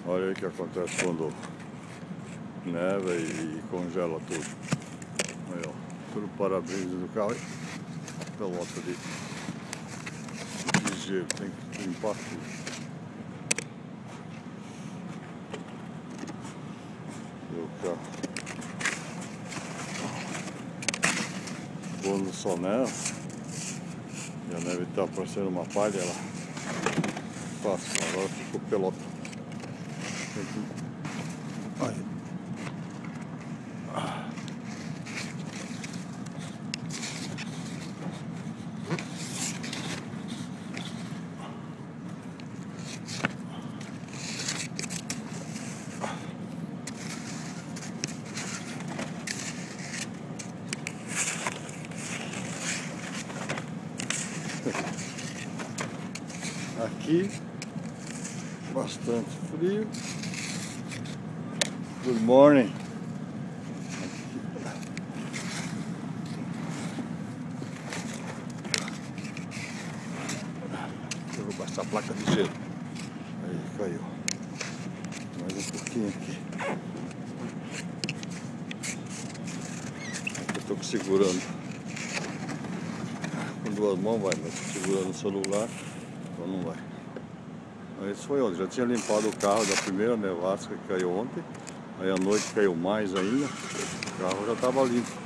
Olha aí o que acontece quando neva e congela tudo. Aí, ó, tudo para-brisa do carro e pelota de gelo, tem que limpar tudo. E o carro, quando só neva, e a neve tá parecendo uma palha, ela passa, agora ficou pelota. Aí. Aqui, bastante frio. Good morning. Derrubar essa placa de gelo. Aí, caiu. Mais um pouquinho aqui. Eu tô segurando com duas mãos, vai, mas segurando o celular, então não vai. Mas isso foi ontem. Já tinha limpado o carro da primeira nevasca que caiu ontem. Aí à noite caiu mais ainda. O carro já estava limpo.